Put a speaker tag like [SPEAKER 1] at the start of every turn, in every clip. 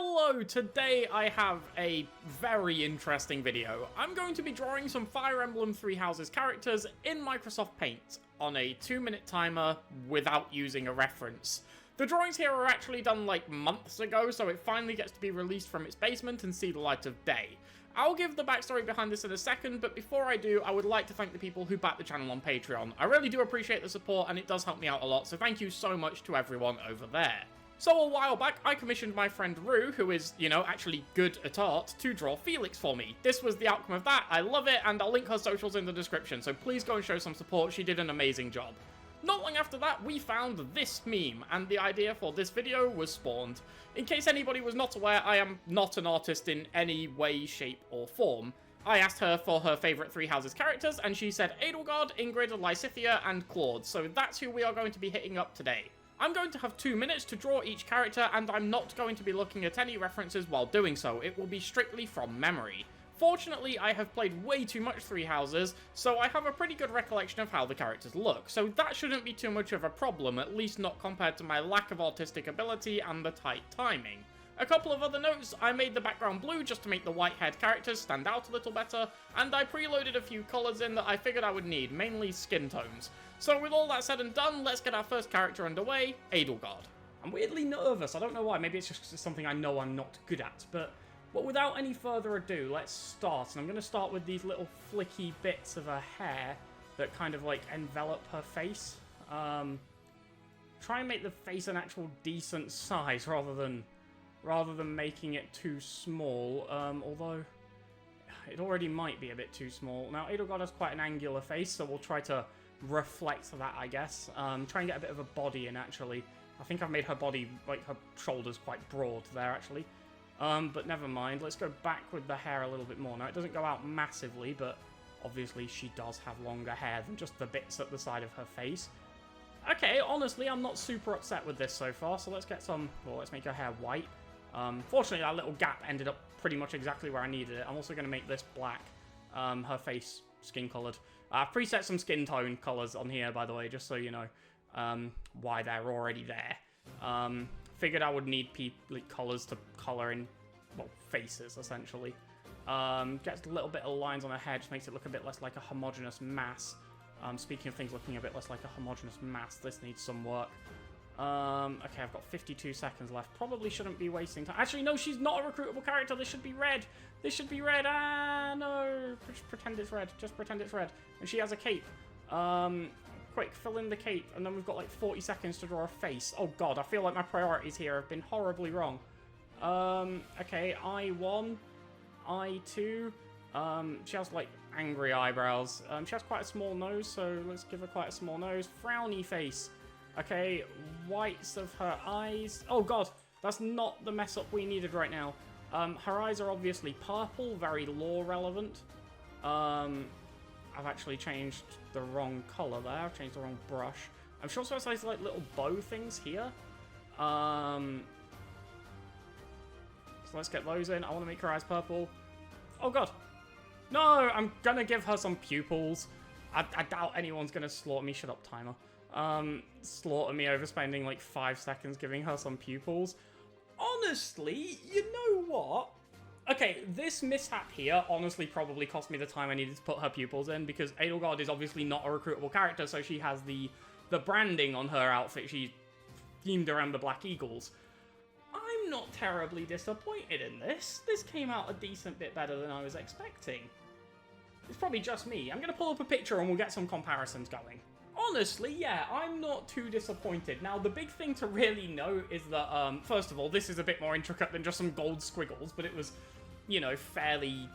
[SPEAKER 1] Hello! Today I have a very interesting video. I'm going to be drawing some Fire Emblem Three Houses characters in Microsoft Paint on a 2-minute timer without using a reference. The drawings here are actually done like months ago, so it finally gets to be released from its basement and see the light of day. I'll give the backstory behind this in a second, but before I do, I would like to thank the people who back the channel on Patreon. I really do appreciate the support, and it does help me out a lot, so thank you so much to everyone over there. So a while back, I commissioned my friend Rue, who is, actually good at art, to draw Felix for me. This was the outcome of that, I love it, and I'll link her socials in the description, so please go and show some support, she did an amazing job. Not long after that, we found this meme, and the idea for this video was spawned. In case anybody was not aware, I am not an artist in any way, shape, or form. I asked her for her favourite Three Houses characters, and she said Adelgard, Ingrid, Lysia, and Claude, so that's who we are going to be hitting up today. I'm going to have 2 minutes to draw each character, and I'm not going to be looking at any references while doing so. It will be strictly from memory. Fortunately, I have played way too much Three Houses, so I have a pretty good recollection of how the characters look, so that shouldn't be too much of a problem, at least not compared to my lack of artistic ability and the tight timing. A couple of other notes: I made the background blue just to make the white-haired characters stand out a little better, and I preloaded a few colours in that I figured I would need, mainly skin tones. So with all that said and done, let's get our first character underway, Adelgard. I'm weirdly nervous, I don't know why, maybe it's just something I know I'm not good at, but without any further ado, let's start. And I'm going to start with these little flicky bits of her hair that kind of like envelop her face. Try and make the face an actual decent size rather than making it too small, although it already might be a bit too small. Now, Adelgard has quite an angular face, so we'll try to reflect that, I guess. Try and get a bit of a body in, actually. I think I've made her body, like, her shoulders quite broad there, actually. But never mind. Let's go back with the hair a little bit more. Now, it doesn't go out massively, but obviously she does have longer hair than just the bits at the side of her face. Okay, honestly, I'm not super upset with this so far, so let's get some... Well, let's make her hair white. Fortunately, that little gap ended up pretty much exactly where I needed it. I'm also going to make this black, her face skin-coloured. I've preset some skin tone colours on here, by the way, just so you know why they're already there. Figured I would need colours to colour in, well, faces, essentially. Gets a little bit of lines on her head, just makes it look a bit less like a homogeneous mass. Speaking of things looking a bit less like a homogeneous mass, this needs some work. Okay, I've got 52 seconds left. Probably shouldn't be wasting time. Actually, no, she's not a recruitable character. This should be red. This should be red. Ah, no. Just pretend it's red. Just pretend it's red. And she has a cape. Quick, fill in the cape. And then we've got like 40 seconds to draw a face. Oh, God. I feel like my priorities here have been horribly wrong. Okay, I1. I2. She has like angry eyebrows. She has quite a small nose, so let's give her quite a small nose. Frowny face. Okay, whites of her eyes. Oh god, that's not the mess up we needed right now. Her eyes are obviously purple, very lore relevant. I've actually changed the wrong colour there. I've changed the wrong brush. I'm sure she also has like little bow things here. So let's get those in. I want to make her eyes purple. Oh god. No, I'm gonna give her some pupils. I doubt anyone's gonna slaughter me. Shut up, timer. Slaughter me over spending like 5 seconds giving her some pupils. Honestly, you know what? Okay, this mishap here honestly probably cost me the time I needed to put her pupils in, because Adelgard is obviously not a recruitable character, so she has the branding on her outfit. She's themed around the Black Eagles. I'm not terribly disappointed in this. This came out a decent bit better than I was expecting. It's probably just me. I'm going to pull up a picture and we'll get some comparisons going. Honestly, yeah, I'm not too disappointed. Now, the big thing to really note is that, first of all, this is a bit more intricate than just some gold squiggles, but it was, fairly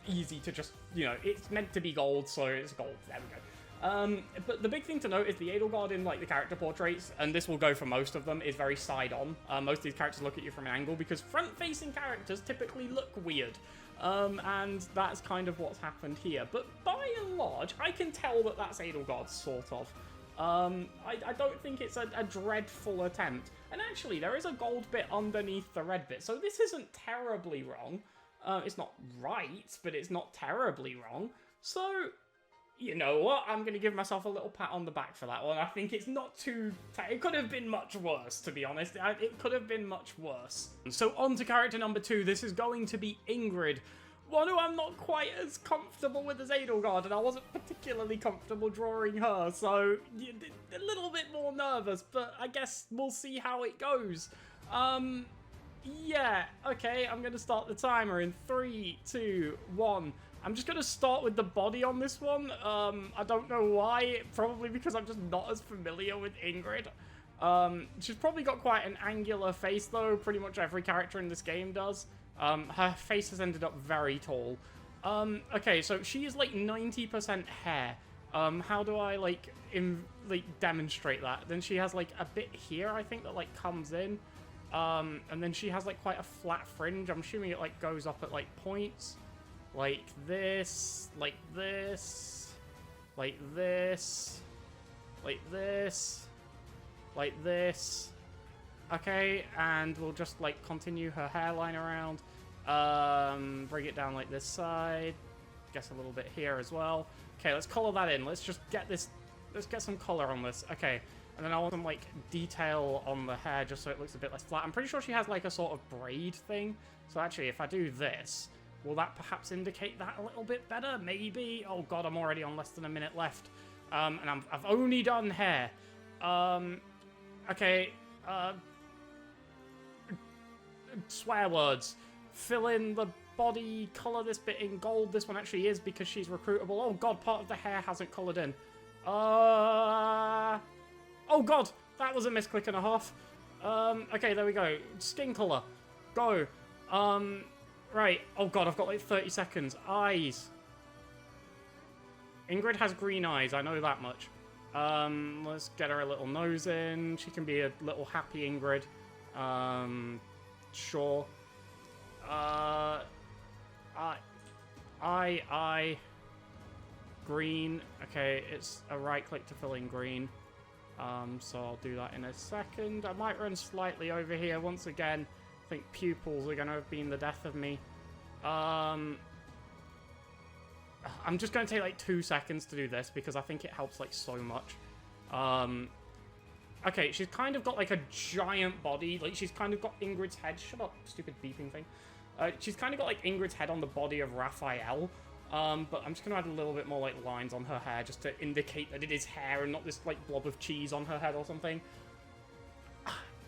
[SPEAKER 1] easy to just, it's meant to be gold, so it's gold. There we go. But the big thing to note is the Adelgard in, like, the character portraits, and this will go for most of them, is very side-on. Most of these characters look at you from an angle, because front-facing characters typically look weird. And that's kind of what's happened here. But by and large, I can tell that that's Adelgard, sort of. I don't think it's a dreadful attempt. And actually, there is a gold bit underneath the red bit, so this isn't terribly wrong. It's not right, but it's not terribly wrong. So, You know what? I'm going to give myself a little pat on the back for that one. I think it's not too... It could have been much worse, to be honest. It could have been much worse. So on to character number 2. This is going to be Ingrid. One who I'm not quite as comfortable with as Adelgard, and I wasn't particularly comfortable drawing her, so a little bit more nervous, but I guess we'll see how it goes. Yeah, okay, I'm going to start the timer in 3, 2, 1. I'm just going to start with the body on this one. I don't know why. Probably because I'm just not as familiar with Ingrid. She's probably got quite an angular face, though. Pretty much every character in this game does. Her face has ended up very tall. Okay, so she is like 90% hair. How do I like demonstrate that? Then she has like a bit here, I think, that like comes in. And then she has like quite a flat fringe. I'm assuming it like goes up at like points. Like this, like this, like this, like this, like this. Okay, and we'll just like continue her hairline around. Bring it down like this side. Guess a little bit here as well. Okay, let's color that in. Let's just get this, let's get some color on this. Okay, and then I want some like detail on the hair just so it looks a bit less flat. I'm pretty sure she has like a sort of braid thing. So actually, if I do this, will that perhaps indicate that a little bit better? Maybe. Oh god, I'm already on less than a minute left. And I've only done hair. Okay. Swear words. Fill in the body, color this bit in gold. This one actually is because she's recruitable. Oh god, part of the hair hasn't colored in. Oh god, that was a misclick and a half. Okay, there we go. Skin color. Go. Right. Oh god, I've got like 30 seconds. Eyes. Ingrid has green eyes, I know that much. Let's get her a little nose in. She can be a little happy Ingrid. Sure. Eye. Green. Okay, it's a right click to fill in green. So I'll do that in a second. I might run slightly over here once again. I think pupils are going to have been the death of me. I'm just going to take like 2 seconds to do this because I think it helps like so much. Okay, she's kind of got like a giant body. Like she's kind of got Ingrid's head. Shut up, stupid beeping thing. She's kind of got like Ingrid's head on the body of Raphael. But I'm just going to add a little bit more like lines on her hair just to indicate that it is hair and not this like blob of cheese on her head or something.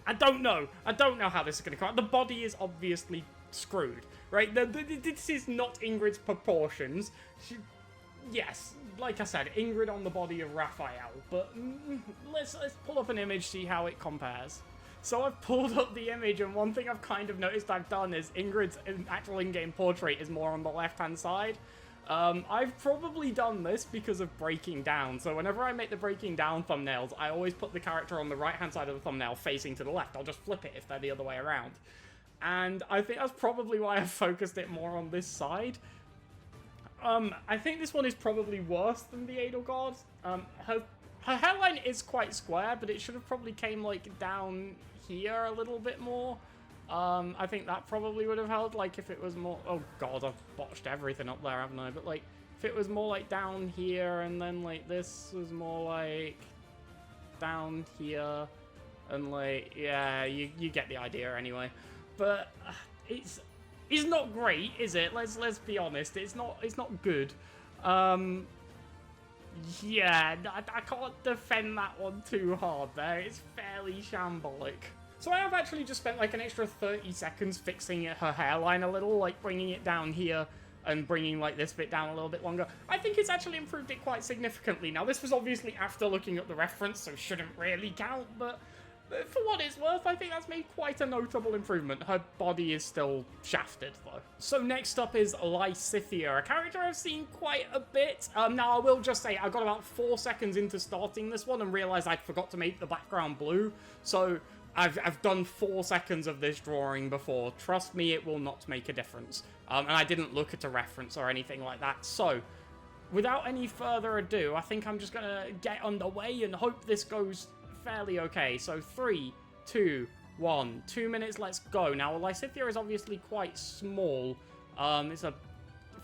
[SPEAKER 1] I don't know. I don't know how this is going to come out. The body is obviously screwed, right? This is not Ingrid's proportions. Yes, like I said, Ingrid on the body of Raphael. But let's pull up an image, see how it compares. So I've pulled up the image, and one thing I've kind of noticed I've done is Ingrid's actual in-game portrait is more on the left-hand side. I've probably done this because of breaking down. So whenever I make the breaking down thumbnails, I always put the character on the right-hand side of the thumbnail facing to the left. I'll just flip it if they're the other way around. And I think that's probably why I've focused it more on this side. I think this one is probably worse than the Adelgard. Her hairline is quite square, but it should have probably came, like, down here a little bit more. I think that probably would have helped, like, if it was more... Oh, God, I've botched everything up there, haven't I? But, like, if it was more, like, down here, and then, like, this was more, like, down here, and, like, yeah, you get the idea anyway. But it's not great, is it? Let's be honest. It's not good. Yeah, I can't defend that one too hard there. It's fairly shambolic. So I have actually just spent like an extra 30 seconds fixing her hairline a little, like bringing it down here and bringing like this bit down a little bit longer. I think it's actually improved it quite significantly. Now this was obviously after looking at the reference, so shouldn't really count, but for what it's worth, I think that's made quite a notable improvement. Her body is still shafted, though. So next up is Lysia, a character I've seen quite a bit. Now, I will just say, I got about 4 seconds into starting this one and realized I forgot to make the background blue. So I've done 4 seconds of this drawing before. Trust me, it will not make a difference. And I didn't look at a reference or anything like that. So, without any further ado, I think I'm just going to get underway and hope this goes fairly okay. So 3, 2, 1, 2 minutes, let's go. Now, Lysia is obviously quite small. It's a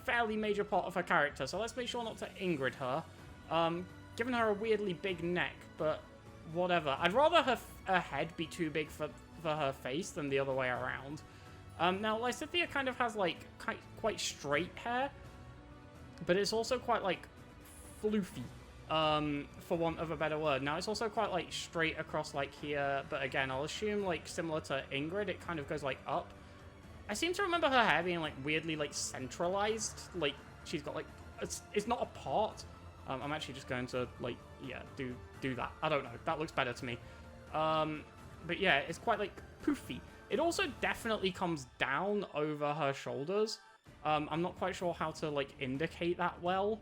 [SPEAKER 1] fairly major part of her character, so let's make sure not to Ingrid her. Giving her a weirdly big neck, but whatever. I'd rather her head be too big for her face than the other way around. Now, Lysia kind of has, like, quite straight hair, but it's also quite, like, floofy, for want of a better word. Now, it's also quite, like, straight across, like, here, but again, I'll assume, like, similar to Ingrid, it kind of goes, like, up. I seem to remember her hair being, like, weirdly, like, centralized. Like, she's got, like, it's not a part. I'm actually just going to, like, yeah, do that. I don't know. That looks better to me. But yeah, it's quite, like, poofy. It also definitely comes down over her shoulders. I'm not quite sure how to, like, indicate that well.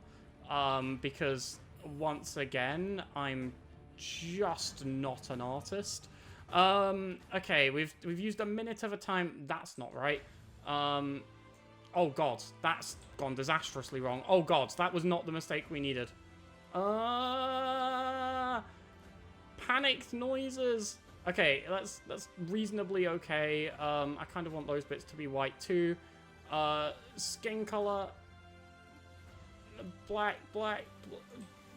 [SPEAKER 1] Because, once again, I'm just not an artist. Okay, we've used a minute of a time. That's not right. Oh god, that's gone disastrously wrong. Oh god, that was not the mistake we needed. Panicked noises. Okay, that's reasonably okay. I kind of want those bits to be white too. Skin color. Black.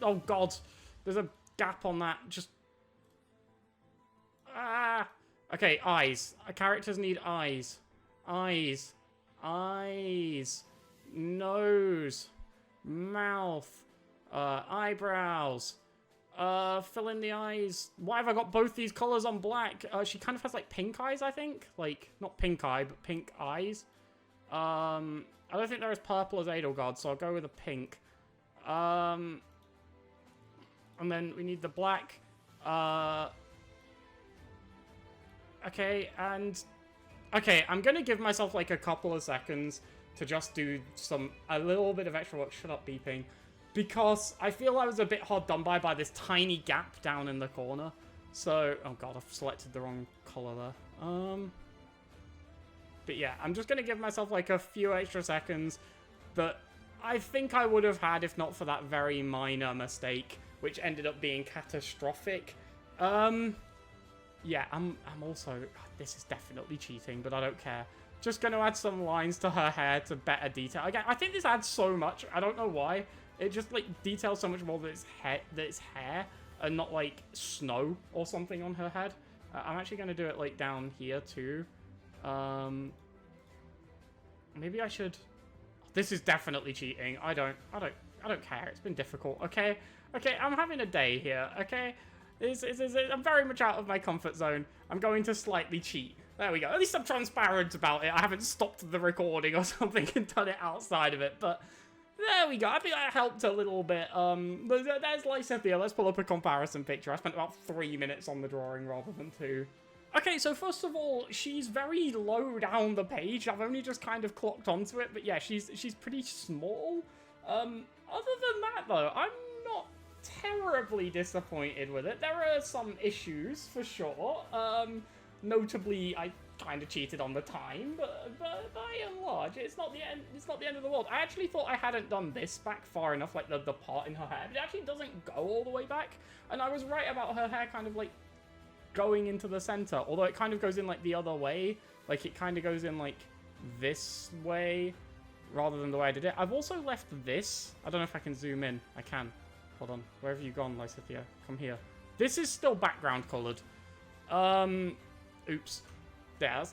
[SPEAKER 1] Oh god, there's a gap on that. Just okay, eyes. Characters need eyes. Eyes. Nose. Mouth. Eyebrows. Fill in the eyes. Why have I got both these colors on black? She kind of has, like, pink eyes, I think. Like, not pink eye, but pink eyes. I don't think they're as purple as Adelgard, so I'll go with a pink. And then we need the black. Okay, and... Okay, I'm gonna give myself, like, a couple of seconds to just do a little bit of extra work. Shut up, beeping. Because I feel I was a bit hard done by this tiny gap down in the corner. So, oh god, I've selected the wrong color there. But yeah, I'm just gonna give myself, like, a few extra seconds that I think I would have had if not for that very minor mistake, which ended up being catastrophic. Yeah, I'm also... This is definitely cheating, but I don't care. Just going to add some lines to her hair to better detail. Again, I think this adds so much. I don't know why. It just, like, details so much more that it's hair and not, like, snow or something on her head. I'm actually going to do it, like, down here, too. Maybe I should... This is definitely cheating. I don't care. It's been difficult, okay? Okay, I'm having a day here, okay? I'm very much out of my comfort zone. I'm going to slightly cheat. There we go. At least I'm transparent about it. I haven't stopped the recording or something and done it outside of it, but there we go. I think that helped a little bit. There's Lysia. Let's pull up a comparison picture. I spent about 3 minutes on the drawing rather than 2. Okay, so first of all, she's very low down the page. I've only just kind of clocked onto it, but yeah, she's pretty small. Other than that, though, I'm not terribly disappointed with it. There are some issues for sure. Notably, I kind of cheated on the time, but by and large, it's not the end. It's not the end of the world. I actually thought I hadn't done this back far enough, like the part in her hair. But it actually doesn't go all the way back, and I was right about her hair kind of like going into the center. Although it kind of goes in like the other way, like it kind of goes in like this way rather than the way I did it. I've also left this. I don't know if I can zoom in. I can. Hold on. Where have you gone, Lysia? Come here. This is still background colored. Oops. Yeah,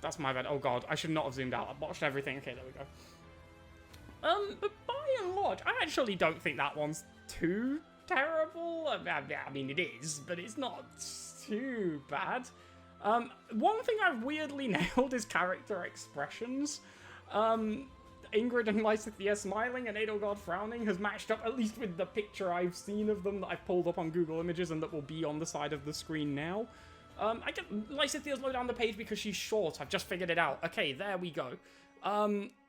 [SPEAKER 1] that's my bad. Oh god, I should not have zoomed out. I botched everything. Okay, there we go. But by and large, I actually don't think that one's too terrible. I mean, it is, but it's not too bad. One thing I've weirdly nailed is character expressions. Ingrid and Lysia smiling and Adelgard frowning has matched up, at least with the picture I've seen of them that I've pulled up on Google Images and that will be on the side of the screen now. I get Lysia's low down the page because she's short. I've just figured it out. Okay, there we go.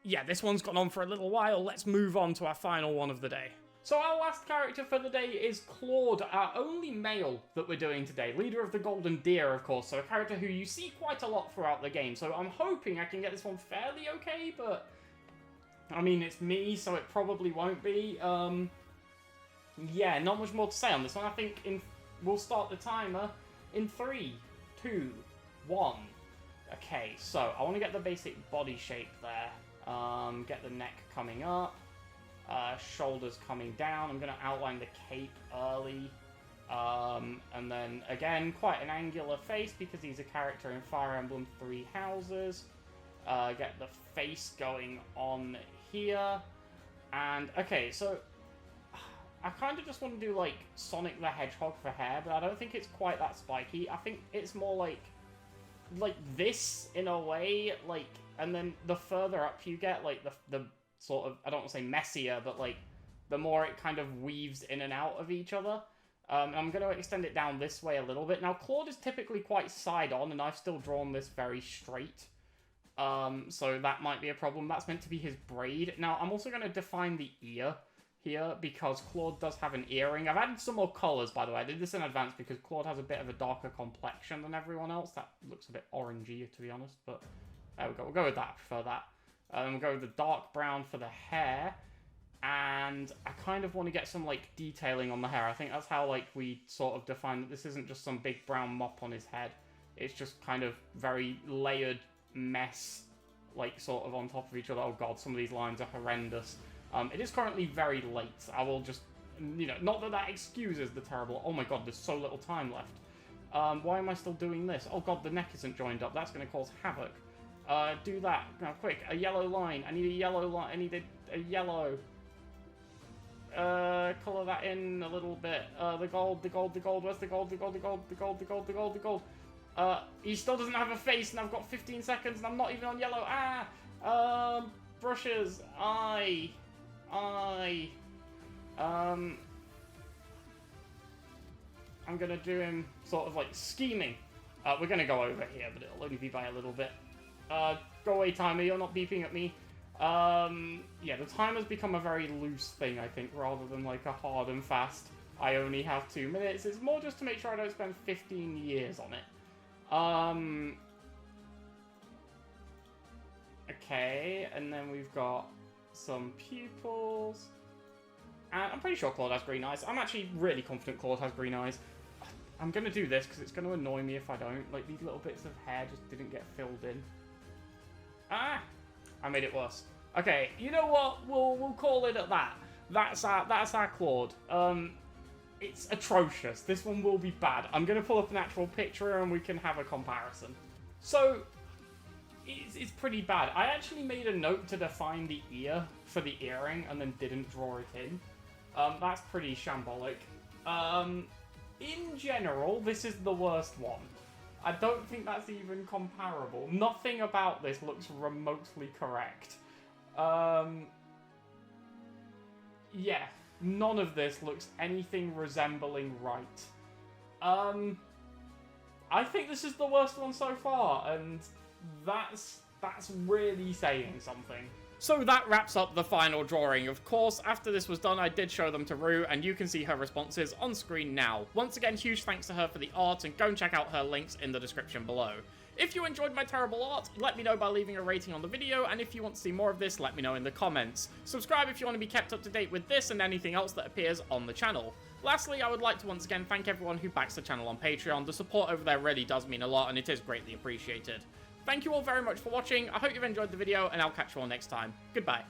[SPEAKER 1] Yeah, this one's gone on for a little while. Let's move on to our final one of the day. So our last character for the day is Claude, our only male that we're doing today. Leader of the Golden Deer, of course, so a character who you see quite a lot throughout the game. So I'm hoping I can get this one fairly okay, but... I mean, it's me, so it probably won't be. Yeah, not much more to say on this one. I think we'll start the timer in 3, 2, 1. Okay, so I want to get the basic body shape there. Get the neck coming up. Shoulders coming down. I'm going to outline the cape early. And then, again, quite an angular face because he's a character in Fire Emblem Three Houses. Get the face going on here. And, okay, so I kind of just want to do, like, Sonic the Hedgehog for hair, but I don't think it's quite that spiky. I think it's more like this, in a way, like, and then the further up you get, like, the sort of, I don't want to say messier, but, like, the more it kind of weaves in and out of each other. I'm going to extend it down this way a little bit. Now, Claude is typically quite side-on, and I've still drawn this very straight. So that might be a problem. That's meant to be his braid. Now, I'm also going to define the ear here, because Claude does have an earring. I've added some more colours, by the way. I did this in advance because Claude has a bit of a darker complexion than everyone else. That looks a bit orangey, to be honest, but there we go. We'll go with that. I prefer that. We'll go with the dark brown for the hair. And I kind of want to get some, like, detailing on the hair. I think that's how, like, we sort of define that this isn't just some big brown mop on his head. It's just kind of very layered mess, like, sort of on top of each other. Oh, God, some of these lines are horrendous. It is currently very late. I will just, you know, not that that excuses the terrible... Oh, my God, there's so little time left. Why am I still doing this? Oh, God, the neck isn't joined up. That's going to cause havoc. Do that. Now, quick, a yellow line. I need a yellow line. I need a yellow... colour that in a little bit. The gold. Where's the gold? The gold. He still doesn't have a face, and I've got 15 seconds, and I'm not even on yellow. Brushes. I'm gonna do him sort of like scheming. We're gonna go over here, but it'll only be by a little bit. Go away, timer, you're not beeping at me. Yeah, the timer's become a very loose thing, I think, rather than like a hard and fast, I only have 2 minutes. It's more just to make sure I don't spend 15 years on it. Okay, and then we've got some pupils. And I'm pretty sure Claude has green eyes. I'm actually really confident Claude has green eyes. I'm going to do this because it's going to annoy me if I don't. Like, these little bits of hair just didn't get filled in. I made it worse. Okay, you know what? We'll call it at that. That's our Claude. It's atrocious. This one will be bad. I'm going to pull up an actual picture and we can have a comparison. So, it's pretty bad. I actually made a note to define the ear for the earring and then didn't draw it in. That's pretty shambolic. In general, this is the worst one. I don't think that's even comparable. Nothing about this looks remotely correct. Yeah, none of this looks anything resembling right. I think this is the worst one so far, and that's really saying something. So that wraps up the final drawing. Of course, after this was done, I did show them to Rue, and you can see her responses on screen now. Once again, huge thanks to her for the art, and go and check out her links in the description below. If you enjoyed my terrible art, let me know by leaving a rating on the video, and if you want to see more of this, let me know in the comments. Subscribe if you want to be kept up to date with this and anything else that appears on the channel. Lastly, I would like to once again thank everyone who backs the channel on Patreon. The support over there really does mean a lot, and it is greatly appreciated. Thank you all very much for watching. I hope you've enjoyed the video, and I'll catch you all next time. Goodbye.